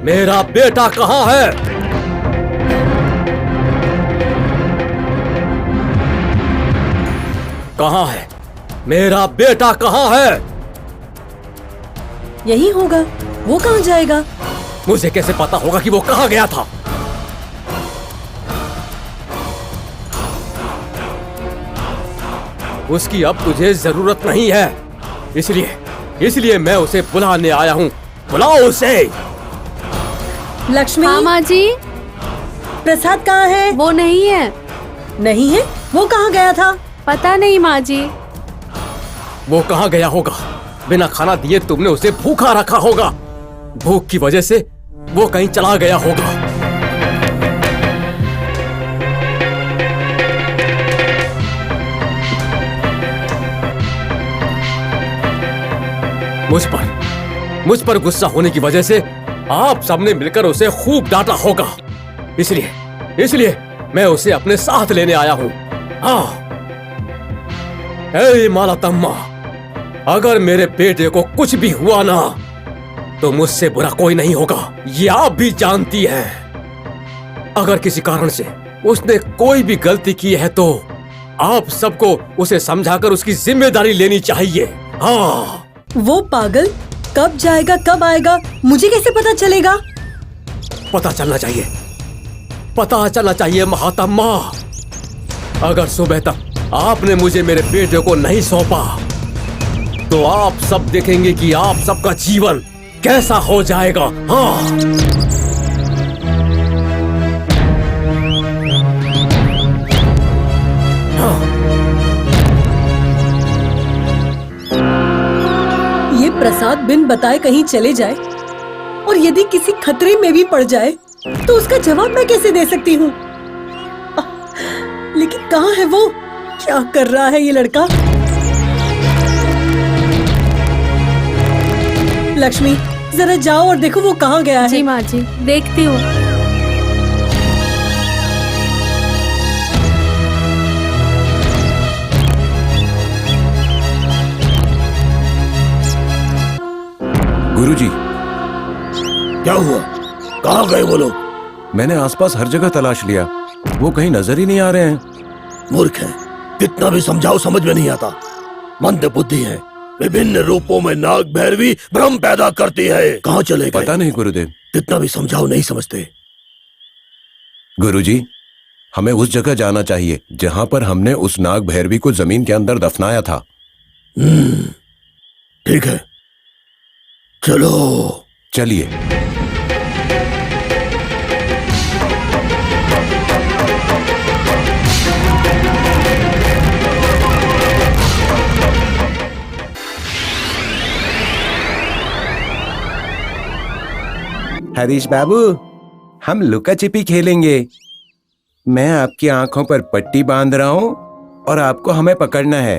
मेरा बेटा कहाँ है? कहाँ है? मेरा बेटा कहाँ है? यही होगा। वो कहाँ जाएगा? मुझे कैसे पता होगा कि वो कहाँ गया था? उसकी अब तुझे जरूरत नहीं है, इसलिए मैं उसे बुलाने आया हूँ। बुलाओ उसे। लक्ष्मी। हाँ माँ जी। प्रसाद कहाँ है? वो नहीं है। नहीं है? वो कहाँ गया था? पता नहीं माँ जी। वो कहाँ गया होगा? बिना खाना दिए तुमने उसे भूखा रखा होगा। भूख की वजह से वो कहीं चला गया होगा। मुझ पर गुस्सा होने की वजह से आप सबने मिलकर उसे खूब डांटा होगा। इसलिए मैं उसे अपने साथ लेने आया हूँ। हाँ, हे मालतम्मा, अगर मेरे बेटे को कुछ भी हुआ ना तो मुझसे बुरा कोई नहीं होगा, ये आप भी जानती हैं। अगर किसी कारण से उसने कोई भी गलती की है तो आप सबको उसे समझाकर उसकी जिम्मेदारी लेनी चाहिए। हाँ। वो पागल कब जाएगा कब आएगा मुझे कैसे पता चलेगा? पता चलना चाहिए महात्मा। अगर सुबह तक आपने मुझे मेरे बेटे को नहीं सौंपा तो आप सब देखेंगे कि आप सबका जीवन कैसा हो जाएगा। हाँ। ये प्रसाद बिन बताए कहीं चले जाए और यदि किसी खतरे में भी पड़ जाए तो उसका जवाब मैं कैसे दे सकती हूँ? लेकिन कहाँ है वो? क्या कर रहा है ये लड़का? लक्ष्मी, जरा जाओ और देखो वो कहाँ गया है। जी माँ जी, देखती हूँ। गुरुजी। क्या हुआ? कहाँ गए वो लोग? मैंने आसपास हर जगह तलाश लिया, वो कहीं नजर ही नहीं आ रहे हैं। मूर्ख है, कितना भी समझाओ समझ में नहीं आता। मंद बुद्धि है, विभिन्न रूपों में नाग भैरवी भ्रम पैदा करती है। कहाँ चले गए? पता नहीं गुरुदेव। कितना भी समझाओ नहीं समझते। गुरुजी, हमें उस जगह जाना चाहिए जहाँ पर हमने उस नाग भैरवी को जमीन के अंदर दफनाया था। ठीक है, चलो। चलिए। हरीश बाबू, हम लुका छिपी खेलेंगे। मैं आपकी आंखों पर पट्टी बांध रहा हूँ और आपको हमें पकड़ना है।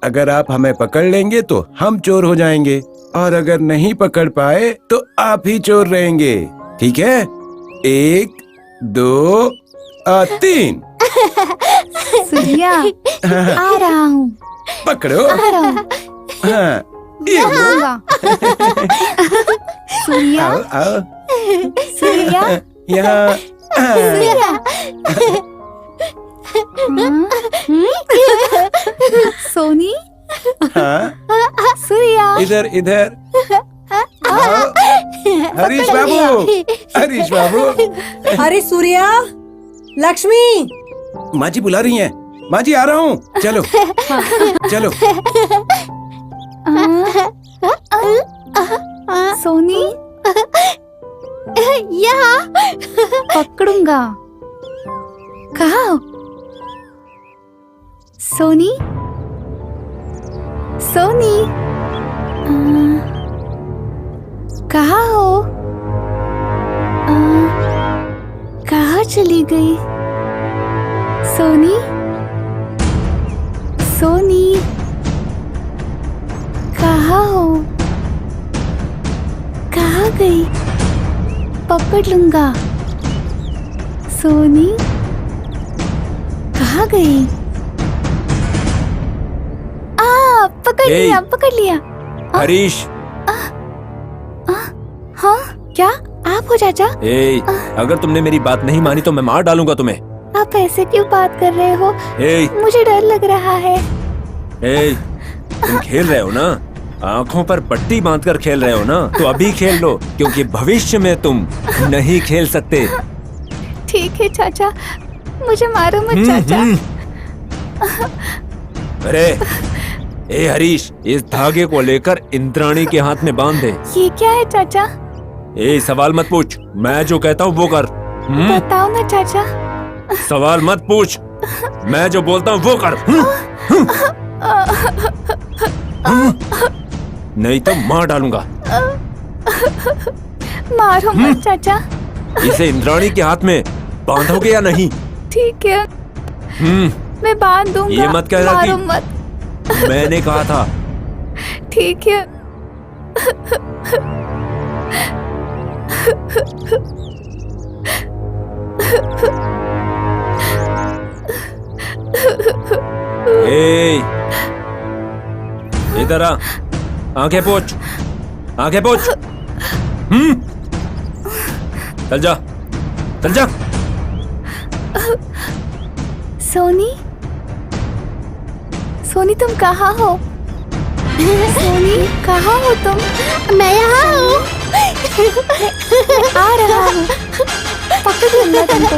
अगर आप हमें पकड़ लेंगे तो हम चोर हो जाएंगे और अगर नहीं पकड़ पाए तो आप ही चोर रहेंगे। ठीक है? 1 2 3। सूर्या, आ रहा हूँ। पकड़ो। आ रहा हूँ। हाँ, ये लो। सूर्या, आओ आओ। सूर्या, यहाँ। सूर्या। सोनी। हाँ, सूर्या, इधर इधर। आओ। हरीश बाबू, हरीश बाबू। अरे सूर्या, लक्ष्मी। माँ जी बुला रही हैं। माँ जी आ रहा हूँ। चलो चलो। सोनी, यहाँ पकड़ूंगा। कहाँ हो? सोनी, सोनी, कहाँ हो? कहाँ चली गई? सोनी, सोनी, कहाँ हो? कहाँ गई? पकड़ लूंगा। सोनी, कहाँ कहाँ गई? पकड़ ए! लिया, पकड़ लिया। हरीश, हाँ, क्या आप हो चाचा? ए, अगर तुमने मेरी बात नहीं मानी तो मैं मार डालूंगा तुम्हें। आप ऐसे क्यों बात कर रहे हो? ए, मुझे डर लग रहा है। ए, तुम खेल रहे हो ना, आंखों पर पट्टी बांधकर खेल रहे हो ना, तो अभी खेल लो, क्योंकि भविष्य में तुम नहीं खेल सकते। ठीक है चाचा, मुझे मारो मत चाचा। अरे ए हरीश, इस धागे को लेकर इंद्राणी के हाथ में बांध दे। ये क्या है चाचा? ए, सवाल मत पूछ, मैं जो कहता हूँ वो कर। बताओ ना चाचा। सवाल मत पूछ, मैं जो बोलता हूँ वो कर। नहीं तो मार डालूंगा। मारो मत चाचा। इसे इंद्राणी के हाथ में बांधोगे या नहीं? ठीक है, मैं बांध दूंगा। ये मत कहना मारो कि मत। मैंने कहा था। ठीक है। ए, इधर आ, आंखें पोंछ, आंखें पोंछ। चल जा, चल जा। सोनी, सोनी तुम कहाँ हो? सोनी कहाँ हो तुम? मैं यहाँ हूँ। आ रहा हूँ, पकड़ लूंगा तुमको।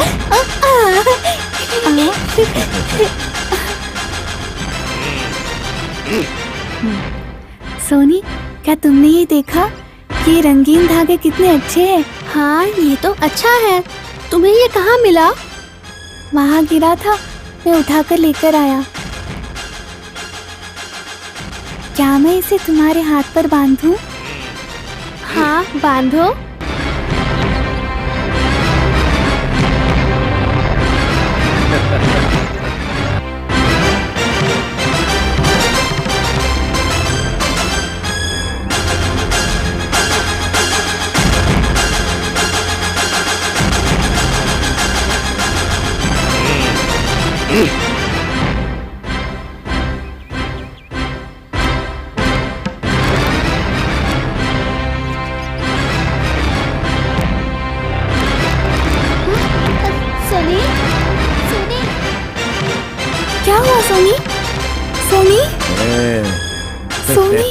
सोनी, क्या तुमने ये देखा? ये रंगीन धागे कितने अच्छे हैं। हाँ, ये तो अच्छा है। तुम्हें ये कहाँ मिला? वहाँ गिरा था, मैं उठाकर लेकर आया। क्या मैं इसे तुम्हारे हाथ पर बांधूं? हाँ, बांधो। सोनी, सोनी, क्या हुआ सोनी? सोनी, सोनी,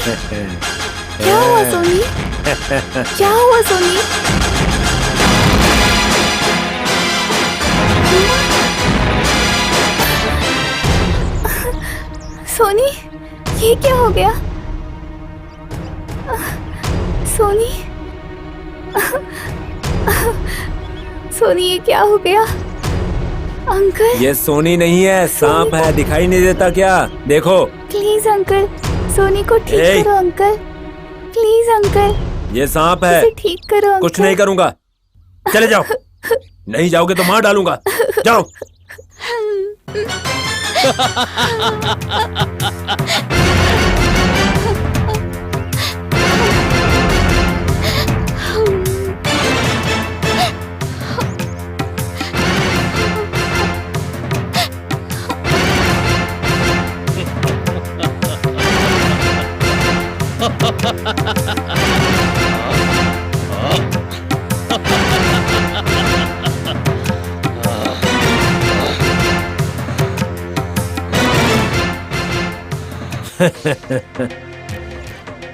क्या हुआ सोनी? क्या हुआ सोनी? सोनी, ये क्या हो गया? सोनी, सोनी, ये क्या हो गया? अंकल, ये सोनी नहीं है, सांप है। दिखाई नहीं देता क्या? देखो। प्लीज अंकल, सोनी को ठीक ए! करो अंकल। प्लीज अंकल, ये सांप है, इसे ठीक करो अंकल। कुछ नहीं करूंगा। चले जाओ, नहीं जाओगे तो मार डालूंगा। जाओ।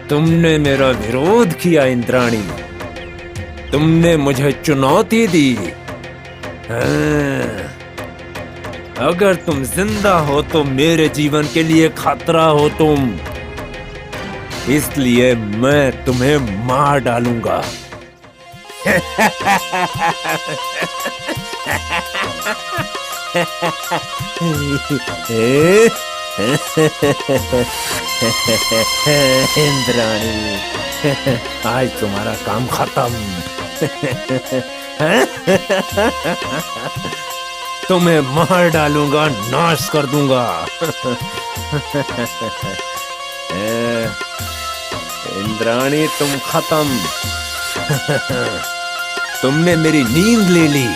तुमने मेरा विरोध किया इंद्राणी, तुमने मुझे चुनौती दी। हाँ, अगर तुम जिंदा हो तो मेरे जीवन के लिए खतरा हो तुम, इसलिए मैं तुम्हें मार डालूंगा। इंद्राणी, आज तुम्हारा काम खत्म। तुम्हें मार डालूंगा, नाश कर दूंगा। इंद्राणी, तुम खत्म। तुमने मेरी नींद ले ली।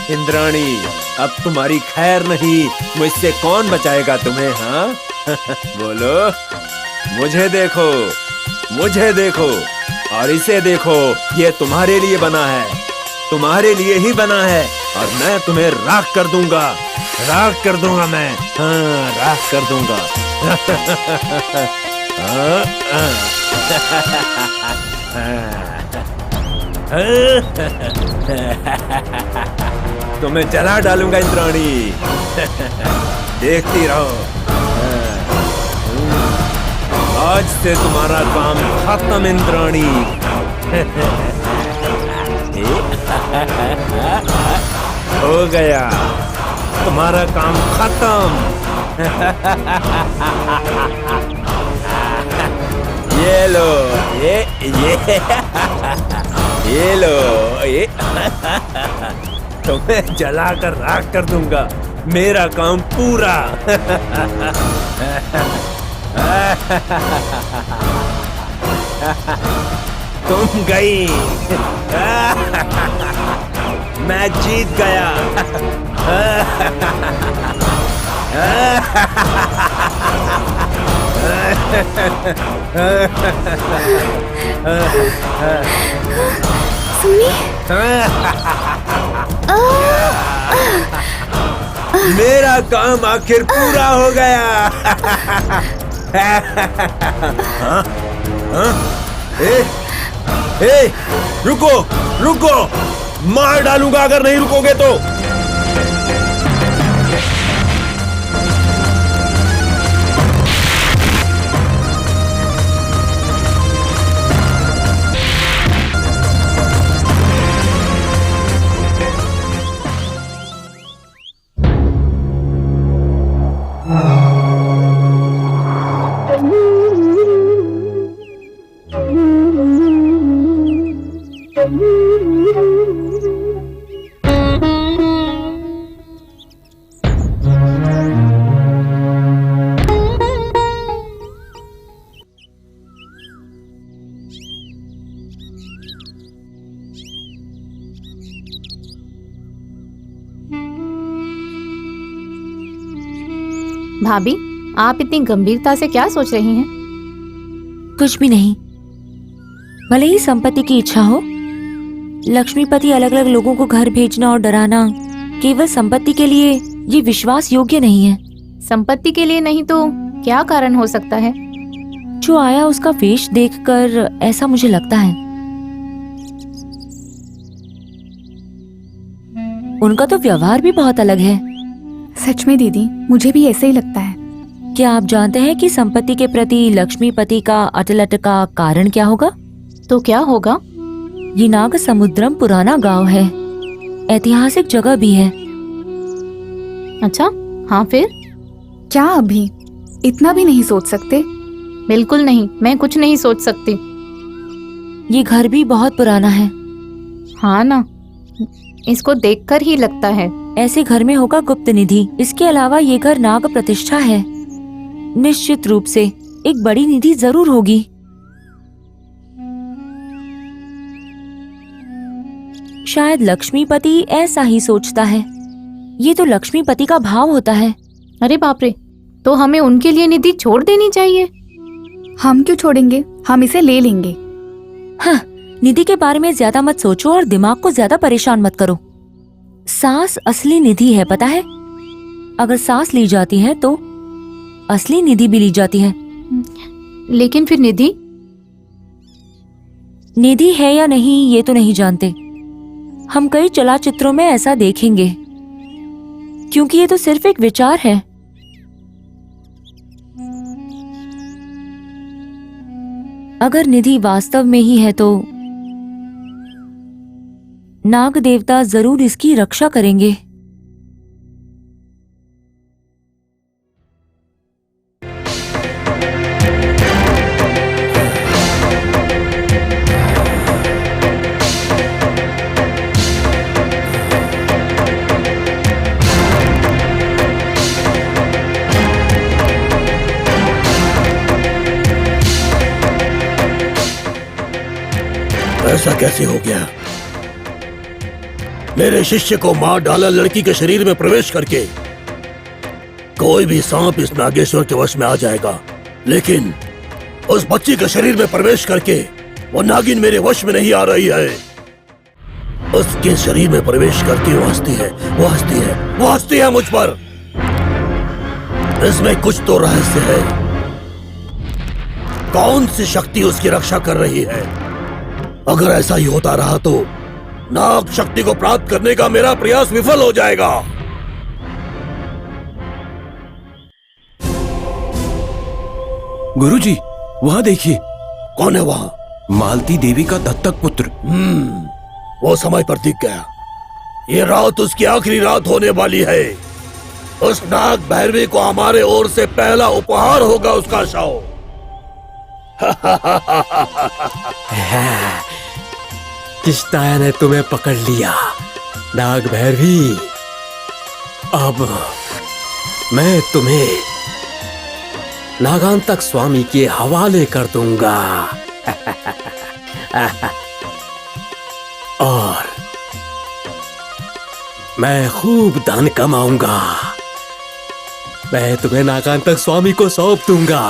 इंद्राणी, अब तुम्हारी खैर नहीं, मुझसे कौन बचाएगा तुम्हें? हाँ बोलो। मुझे देखो, मुझे देखो और इसे देखो, ये तुम्हारे लिए बना है, तुम्हारे लिए ही बना है, और मैं तुम्हें राख कर दूंगा, राख कर दूंगा मैं। हाँ, राख कर दूंगा। तुम्हें जला डालूंगा इंद्राणी, देखती रहो। आज से तुम्हारा काम खत्म इंद्राणी। हो गया, तुम्हारा काम खत्म। ये लो, ये लो, ये तुम्हें जलाकर राख कर दूंगा, मेरा काम पूरा। तुम गई, मैं जीत गया। सोनी, मेरा काम आखिर पूरा हो गया। हाँ? हाँ? ए, रुको, रुको, मार डालूंगा अगर नहीं रुकोगे तो। भाभी, आप इतनी गंभीरता से क्या सोच रही हैं? कुछ भी नहीं। भले ही संपत्ति की इच्छा हो, लक्ष्मीपति अलग अलग लोगों को घर भेजना और डराना केवल संपत्ति के लिए ये विश्वास योग्य नहीं है। संपत्ति के लिए नहीं तो क्या कारण हो सकता है? जो आया उसका वेश देखकर ऐसा मुझे लगता है। उनका तो व्यवहार भी बहुत अलग है। सच में दीदी, मुझे भी ऐसे ही लगता है। क्या आप जानते हैं कि संपत्ति के प्रति लक्ष्मीपति का अटलट का कारण क्या होगा? तो क्या होगा? ये नाग समुद्रम पुराना गांव है, ऐतिहासिक जगह भी है। अच्छा, हाँ फिर? क्या अभी इतना भी नहीं सोच सकते? बिल्कुल नहीं, मैं कुछ नहीं सोच सकती। ये घर भी बहुत पुराना है। हाँ ना, इसको देखकर ही लगता है। ऐसे घर में होगा गुप्त निधि। इसके अलावा ये घर नाग प्रतिष्ठा है, निश्चित रूप से एक बड़ी निधि जरूर होगी। शायद लक्ष्मीपति ऐसा ही सोचता है। ये तो लक्ष्मीपति का भाव होता है। अरे बाप रे, तो हमें उनके लिए निधि छोड़ देनी चाहिए। हम क्यों छोड़ेंगे, हम इसे ले लेंगे। हाँ, निधि के बारे में ज्यादा मत सोचो और दिमाग को ज्यादा परेशान मत करो। सांस असली निधि है, पता है? अगर सांस ली जाती है तो असली निधि भी ली जाती है। लेकिन फिर निधि निधि है या नहीं ये तो नहीं जानते। हम कई चलचित्रों में ऐसा देखेंगे, क्योंकि ये तो सिर्फ एक विचार है। अगर निधि वास्तव में ही है तो नाग देवता जरूर इसकी रक्षा करेंगे। ऐसा कैसे हो गया? मेरे शिष्य को मार डाला लड़की के शरीर में प्रवेश करके। कोई भी सांप इस नागेश्वर के वश में आ जाएगा, लेकिन उस बच्ची के शरीर में प्रवेश करके वो नागिन मेरे वश में नहीं आ रही है। उसके शरीर में प्रवेश करके वो हंसती है, वो हंसती है, वो हंसती है मुझ पर। इसमें कुछ तो रहस्य है। कौन सी शक्ति उसकी रक्षा कर रही है? अगर ऐसा ही होता रहा तो नाग शक्ति को प्राप्त करने का मेरा प्रयास विफल हो जाएगा। गुरुजी, वहाँ देखिए। कौन है वहाँ? मालती देवी का दत्तक पुत्र। वो समय पर दिख गया। ये रात उसकी आखिरी रात होने वाली है। उस नाग भैरवी को हमारे ओर से पहला उपहार होगा उसका शव। किश्ताया ने तुम्हें पकड़ लिया नाग भैरवी। अब मैं तुम्हें नागांतक स्वामी के हवाले कर दूंगा। और मैं खूब धन कमाऊंगा। मैं तुम्हें नागांतक स्वामी को सौंप दूंगा।